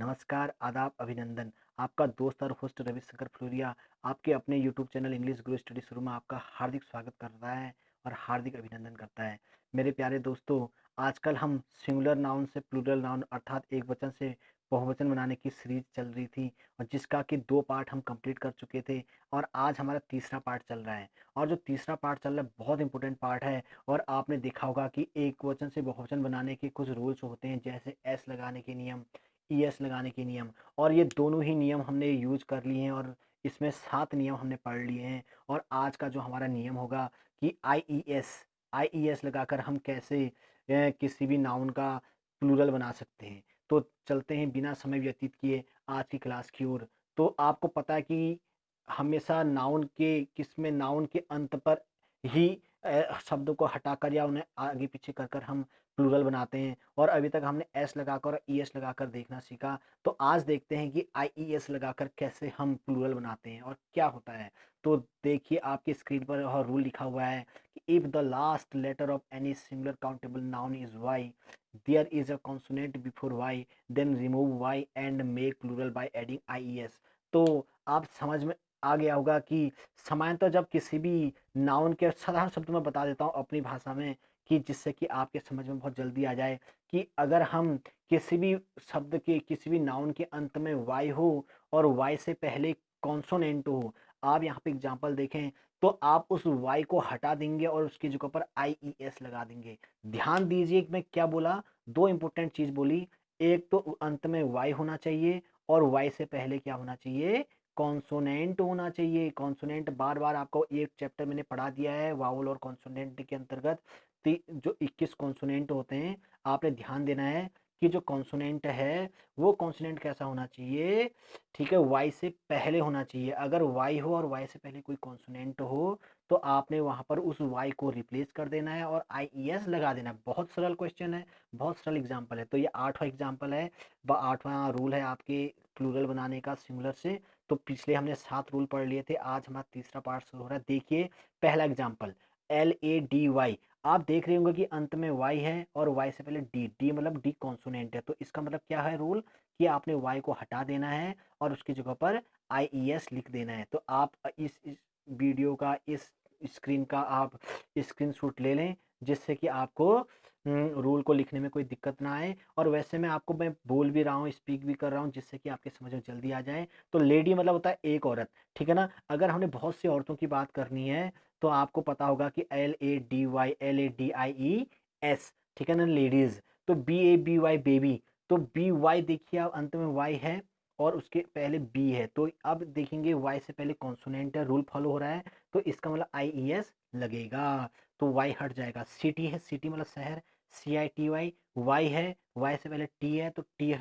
नमस्कार, आदाब, अभिनंदन। आपका दोस्त और होस्ट रविशंकर फ्लोरिया आपके अपने यूट्यूब चैनल इंग्लिश गुरु स्टडी शुरू में आपका हार्दिक स्वागत करता है और हार्दिक अभिनंदन करता है। मेरे प्यारे दोस्तों, आजकल हम सिंगुलर नाउन से प्लूरल नाउन अर्थात एक वचन से बहुवचन बनाने की सीरीज चल रही थी और जिसका कि 2 पार्ट हम कंप्लीट कर चुके थे और आज हमारा तीसरा पार्ट चल रहा है। और जो तीसरा पार्ट चल रहा है बहुत इंपॉर्टेंट पार्ट है और आपने देखा होगा कि एक वचन से बहुवचन बनाने के कुछ रूल्स होते हैं, जैसे एस लगाने के नियम, ईएस लगाने के नियम, और ये दोनों ही नियम हमने यूज कर लिए हैं और इसमें 7 नियम हमने पढ़ लिए हैं। और आज का जो हमारा नियम होगा कि आईईएस लगाकर हम कैसे किसी भी नाउन का प्लूरल बना सकते हैं। तो चलते हैं बिना समय व्यतीत किए आज की क्लास की ओर। तो आपको पता है कि हमेशा नाउन के अंत पर ही शब्दों को हटाकर या उन्हें आगे पीछे कर कर हम प्लूरल बनाते हैं और अभी तक हमने एस लगाकर और ईएस लगाकर देखना सीखा। तो आज देखते हैं कि आईईएस लगाकर कैसे हम प्लूरल बनाते हैं और क्या होता है। तो देखिए आपकी स्क्रीन पर और रूल लिखा हुआ है कि if the last letter of any singular countable noun is Y, there is a consonant before Y, then remove Y and make plural by adding I E S. तो आप समझ में आ गया होगा कि सामान्यतः जब किसी भी नाउन के साधारण शब्दों में बता देता हूँ अपनी भाषा में कि जिससे कि आपके समझ में बहुत जल्दी आ जाए कि अगर हम किसी भी शब्द के किसी भी नाउन के अंत में वाई हो और वाई से पहले कॉन्सोनेंट हो, आप यहाँ पे एग्जांपल देखें तो आप उस वाई को हटा देंगे और उसकी जगह पर आई ई एस लगा देंगे। ध्यान दीजिए कि मैं क्या बोला, दो इंपॉर्टेंट चीज बोली। एक तो अंत में वाई होना चाहिए और वाई से पहले क्या होना चाहिए, कॉन्सोनेंट होना चाहिए। कॉन्सोनेंट बार बार आपको एक चैप्टर मैंने पढ़ा दिया है वावल और कॉन्सोनेंट के अंतर्गत। जो 21 कॉन्सोनेंट होते हैं आपने ध्यान देना है कि जो कॉन्सोनेंट है वो कॉन्सोनेंट कैसा होना चाहिए, ठीक है, वाई से पहले होना चाहिए। अगर वाई हो और वाई से पहले कोई कॉन्सोनेंट हो तो आपने वहां पर उस वाई को रिप्लेस कर देना है और आई ई एस लगा देना है। बहुत सरल क्वेश्चन है, बहुत सरल एग्जाम्पल है। तो ये 8वां एग्जाम्पल है, 8वां रूल है आपके प्लूरल बनाने का सिंगुलर से। तो पिछले हमने 7 रूल पढ़ लिए थे, आज हमारा तीसरा पार्ट शुरू हो रहा है। देखिए पहला एग्जाम्पल, LADY। आप देख रहे होंगे कि अंत में y है और y से पहले डी मतलब डी कॉन्सोनेंट है। तो इसका मतलब क्या है रूल, कि आपने y को हटा देना है और उसकी जगह पर IES लिख देना है। तो आप इस वीडियो का इस स्क्रीन का आप स्क्रीनशॉट ले लें जिससे कि आपको रूल को लिखने में कोई दिक्कत ना आए। और वैसे मैं बोल भी रहा हूँ, स्पीक भी कर रहा हूँ जिससे कि आपके समझ में जल्दी आ जाए। तो लेडी मतलब होता है एक औरत, ठीक है ना। अगर हमने बहुत सी औरतों की बात करनी है तो आपको पता होगा कि LADY, ठीक है ना, लेडीज। तो BABY बेबी, तो BY देखिए आप अंत में Y है और उसके पहले B है। तो अब देखेंगे Y से पहले कॉन्सोनेंट है, रूल फॉलो हो रहा है, तो इसका मतलब IES लगेगा। तो Y हट जाएगा। सिटी है, सिटी मतलब शहर, CITY। Y है, Y से पहले T है तो T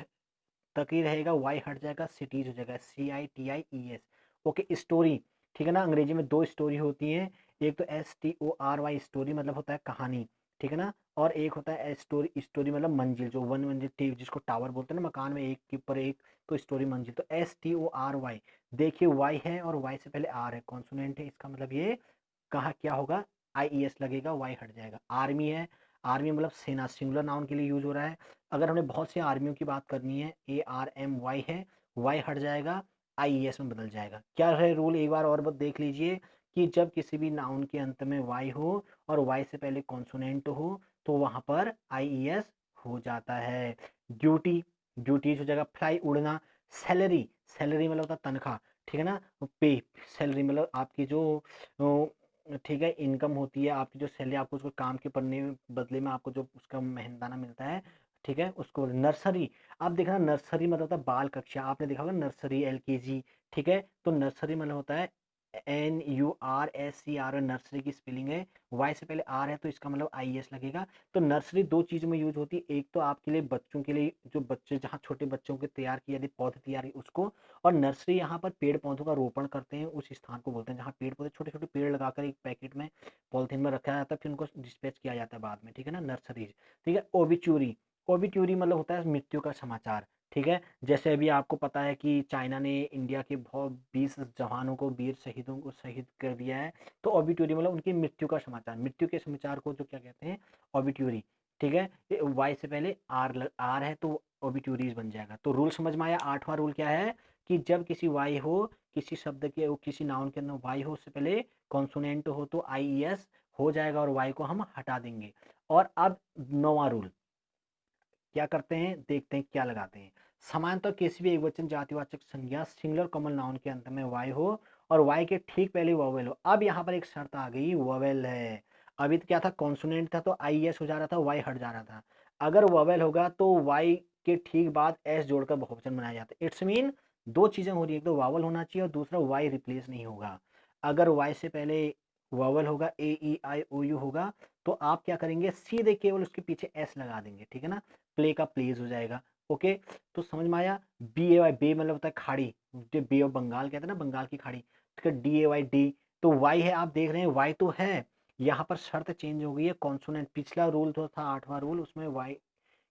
तक ही रहेगा, वाई हट जाएगा, सिटीज हो जाएगा, CITIES। ओके, स्टोरी, ठीक है ना। अंग्रेजी में 2 स्टोरी होती है, एक तो STORY स्टोरी मतलब होता है कहानी, ठीक है ना, और एक होता है स्टोरी, स्टोरी मतलब मंजिल, जो वन मंजिल जिसको टावर बोलते हैं ना, मकान में एक के ऊपर एक, तो स्टोरी मंजिल। तो STORY, देखिए वाई है और वाई से पहले आर है, कॉन्सोनेंट है, इसका मतलब ये कहाँ क्या होगा, IES लगेगा, वाई हट जाएगा। आर्मी है, आर्मी मतलब सेना, सिंगुलर नाउन के लिए यूज हो रहा है। अगर हमने बहुत सी आर्मियों की बात करनी है, ARMY है, वाई हट जाएगा, IES में बदल जाएगा। क्या है रूल, एक बार और बस देख लीजिए कि जब किसी भी नाउन के अंत में वाई हो और वाई से पहले कॉन्सोनेंट हो तो वहां पर IES हो जाता है। ड्यूटी, ड्यूटीज हो जाएगा। फ्लाई उड़ना। सैलरी, सैलरी मतलब होता है तनख्वाह, ठीक है ना। पे, सैलरी मतलब आपकी जो ठीक है इनकम होती है, आपकी जो सैलरी, आपको उसको काम के पड़ने बदले में आपको जो उसका मेहनताना मिलता है, ठीक है, उसको। नर्सरी, आप देखना नर्सरी मतलब होता है बाल कक्षा, आपने देखा होगा नर्सरी LKG, ठीक है। तो नर्सरी मतलब होता है NURSER, नर्सरी की स्पेलिंग है, वाई से पहले आर है तो इसका मतलब IES लगेगा। तो नर्सरी 2 चीज़ों में यूज होती है, एक तो आपके लिए बच्चों के लिए, जो बच्चे जहाँ छोटे बच्चों के तैयार किए यदि पौधे तैयार उसको, और नर्सरी यहाँ पर पेड़ पौधों का रोपण करते हैं उस स्थान को बोलते हैं जहाँ पेड़ पौधे, छोटे छोटे पेड़ लगाकर एक पैकेट में पॉलिथीन में रखा जाता है, फिर उनको डिस्पैच किया जाता है बाद में, ठीक है ना, नर्सरीज। ठीक है। ओबिच्यूरी, ओबिट्यूरी मतलब होता है मृत्यु का समाचार, ठीक है। जैसे अभी आपको पता है कि चाइना ने इंडिया के बहुत 20 जवानों को, वीर शहीदों को शहीद कर दिया है। तो ओबिट्यूरी मतलब उनकी मृत्यु का समाचार, मृत्यु के समाचार को जो क्या कहते हैं, ओबिट्यूरी। ठीक है, वाई से पहले आर है तो ओबिट्यूरीज बन जाएगा। तो रूल समझ में आया। 8वां रूल क्या है कि जब किसी वाई हो, किसी शब्द के किसी नाउन के अंदर वाई हो, उससे पहले कॉन्सोनेंट हो तो आई ई एस हो जाएगा और वाई को हम हटा देंगे। और अब 9वां रूल क्या करते हैं, देखते हैं क्या लगाते हैं। सामान्यतः किसी भी एकवचन जातिवाचक संज्ञा सिंगुलर कॉमन नाउन के अंत में वाई हो और वाई के ठीक पहले वोवेल हो। अब यहाँ पर एक शर्त आ गई, वोवेल है। अभी तो क्या था, कॉन्सोनेंट था तो आई एस हो जा रहा था, वाई हट जा रहा था। अगर वोवेल होगा तो वाई के ठीक बाद एस जोड़कर बहुवचन बनाया जाता है। इट्स मीन दो चीजें हो रही है, एक तो वावल होना चाहिए और दूसरा वाई रिप्लेस नहीं होगा। अगर वाई से पहले वावल होगा, ए ई आई ओ यू होगा, तो आप क्या करेंगे, सीधे केवल उसके पीछे एस लगा देंगे। ठीक है ना, प्ले का प्लेज हो जाएगा। ओके, तो समझ में आया। बी ए वाई, बे मतलब होता है खाड़ी, जो बे ऑफ बंगाल कहते हैं ना, बंगाल की खाड़ी। ठीक है, डी ए वाई डी, तो वाई है, आप देख रहे हैं वाई तो है। यहाँ पर शर्त चेंज हो गई है, कॉन्सोनेंट। पिछला रूल तो था 8वां रूल, उसमें वाई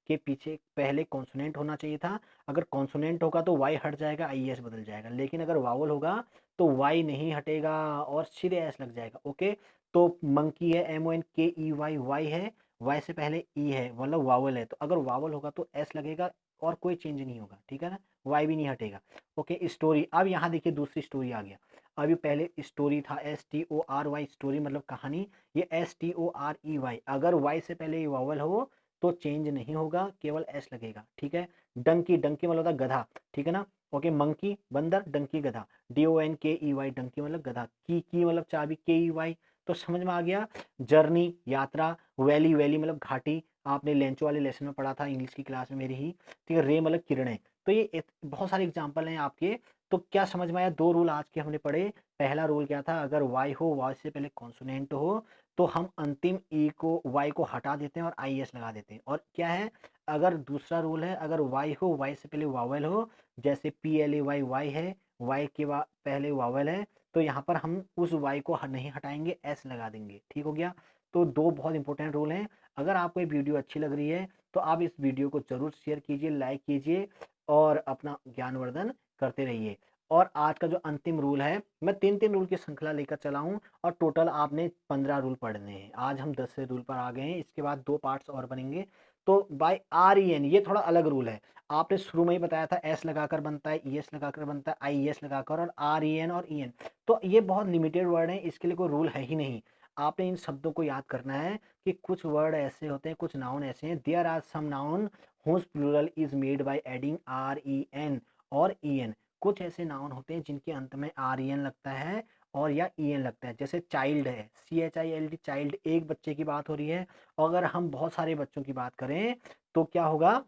के पीछे पहले कॉन्सोनेंट होना चाहिए था। अगर कॉन्सोनेंट होगा तो वाई हट जाएगा, आई एस बदल जाएगा। लेकिन अगर वावल होगा तो वाई नहीं हटेगा और सीधे एस लग जाएगा। ओके, तो मंकी है, एम ओ एन के ई वाई, वाई है, वाई से पहले ई है, मतलब वावल है। तो अगर वावल होगा तो एस लगेगा और कोई चेंज नहीं होगा। ठीक है ना, वाई भी नहीं हटेगा। Okay, story. अब यहाँ देखिए दूसरी स्टोरी आ गया। अभी पहले स्टोरी था, S T O R Y, story मतलब कहानी। ये S T O R E Y, अगर वाई से पहले वावल हो तो चेंज नहीं होगा, केवल एस लगेगा। ठीक है, डंकी, डंकी मतलब होता है गधा। ठीक है ना, ओके, मंकी बंदर, डंकी गधा, डी ओ एन के ई वाई, डंकी मतलब गधा, की मतलब चाबी, के ई वाई। तो समझ में आ गया। जर्नी यात्रा, वैली, वैली मतलब घाटी, आपने लेंचो वाले लेसन में पढ़ा था इंग्लिश की क्लास में मेरी ही। ठीक है, रे मतलब किरणें। तो ये बहुत सारे एग्जाम्पल हैं आपके। तो क्या समझ में आया, दो रूल आज के हमने पढ़े। पहला रूल क्या था, अगर वाई हो, वाई से पहले कॉन्सोनेंट हो, तो हम अंतिम ई को, वाई को हटा देते हैं और आई एस लगा देते हैं। और क्या है, अगर दूसरा रूल है, अगर वाई हो, वाई से पहले वावल हो, जैसे P L A Y, Y है, वाई के पहले वावल है, तो यहाँ पर हम उस वाई को नहीं हटाएंगे, एस लगा देंगे। ठीक हो गया। तो दो बहुत इंपॉर्टेंट रूल हैं। अगर आपको ये वीडियो अच्छी लग रही है तो आप इस वीडियो को जरूर शेयर कीजिए, लाइक कीजिए और अपना ज्ञानवर्धन करते रहिए। और आज का जो अंतिम रूल है, मैं तीन तीन रूल की श्रृंखला लेकर चला हूँ और टोटल आपने 15 रूल पढ़ने हैं। आज हम 10 रूल पर आ गए हैं, इसके बाद 2 पार्ट्स और बनेंगे। तो बाय आर ई एन, ये थोड़ा अलग रूल है। आपने शुरू में ही बताया था एस लगाकर बनता है, ई एस लगाकर बनता है, आई एस लगाकर, और आर ई एन और ई एन। तो ये बहुत लिमिटेड वर्ड है, इसके लिए कोई रूल है ही नहीं। आपने इन शब्दों को याद करना है कि कुछ वर्ड ऐसे होते हैं, कुछ नाउन ऐसे हैं, there are some noun whose plural is made by adding R E N और ई एन। कुछ ऐसे नाउन होते हैं जिनके अंत में आर ई एन लगता है और या ई एन लगता है। जैसे चाइल्ड है, C H I L D, child, एक बच्चे की बात हो रही है। और अगर हम बहुत सारे बच्चों की बात करें तो क्या होगा,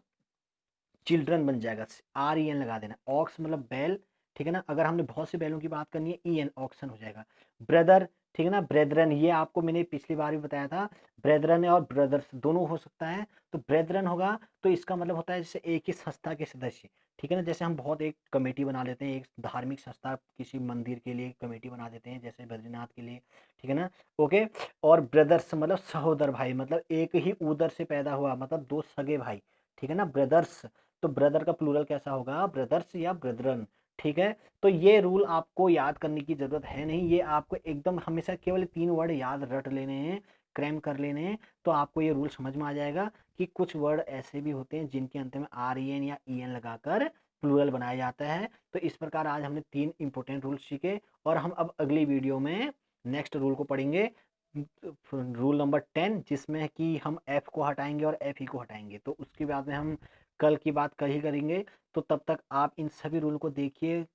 चिल्ड्रन बन जाएगा, आर ई एन लगा देना। ऑक्स मतलब बैल। ठीक है ना, अगर हमने बहुत से बैलों की बात करनी है, ई एन, ऑक्सन हो जाएगा। ब्रदर, ठीक है ना, ब्रेदरन, ये आपको मैंने पिछली बार भी बताया था, ब्रेदरन और ब्रदर्स दोनों हो सकता है। तो ब्रेदरन होगा तो इसका मतलब होता है जैसे एक ही संस्था के सदस्य। ठीक है ना, जैसे हम बहुत एक कमेटी बना लेते हैं, एक धार्मिक संस्था किसी मंदिर के लिए कमेटी बना देते हैं, जैसे बद्रीनाथ के लिए। ठीक है ना, ओके। और ब्रदर्स मतलब सहोदर भाई, मतलब एक ही उदर से पैदा हुआ, मतलब दो सगे भाई। ठीक है ना, ब्रदर्स। तो ब्रदर का प्लूरल कैसा होगा, ब्रदर्स या ब्रदरन। ठीक है, तो ये रूल आपको याद करने की जरूरत है नहीं, ये आपको एकदम हमेशा केवल 3 वर्ड याद रट लेने हैं, क्रैम कर लेने हैं। तो आपको ये रूल समझ में आ जाएगा कि कुछ वर्ड ऐसे भी होते हैं जिनके अंत में आर ई एन या ई एन लगाकर प्लूरल बनाया जाता है। तो इस प्रकार आज हमने 3 इंपॉर्टेंट रूल सीखे और हम अब अगली वीडियो में नेक्स्ट रूल को पढ़ेंगे, रूल नंबर 10, जिसमें कि हम एफ को हटाएंगे और एफ ई को हटाएंगे। तो उसके बाद में हम कल की बात कर ही करेंगे। तो तब तक आप इन सभी रूल को देखिए,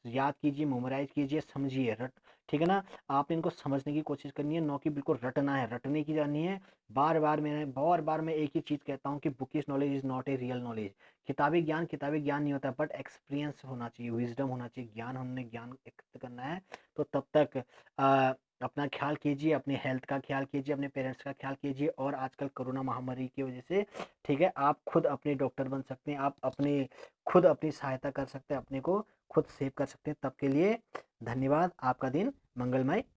याद कीजिए, मेमोराइज कीजिए, समझिए, रट। ठीक है ना, आप इनको समझने की कोशिश करनी है, ना कि बिल्कुल रटना है, रटने की जानी है। बार बार मैं एक ही चीज़ कहता हूँ कि bookish knowledge is not a real knowledge. किताबी ज्ञान नहीं होता, बट एक्सपीरियंस होना चाहिए, विजडम होना चाहिए, ज्ञान, हमने ज्ञान एकत्र करना है। तो तब तक अपना ख्याल कीजिए, अपने हेल्थ का ख्याल कीजिए, अपने पेरेंट्स का ख्याल कीजिए। और आजकल कोरोना महामारी की वजह से, ठीक है, आप खुद अपने डॉक्टर बन सकते हैं, आप अपने खुद अपनी सहायता कर सकते हैं, अपने को खुद सेव कर सकते हैं। तब के लिए धन्यवाद, आपका दिन मंगलमय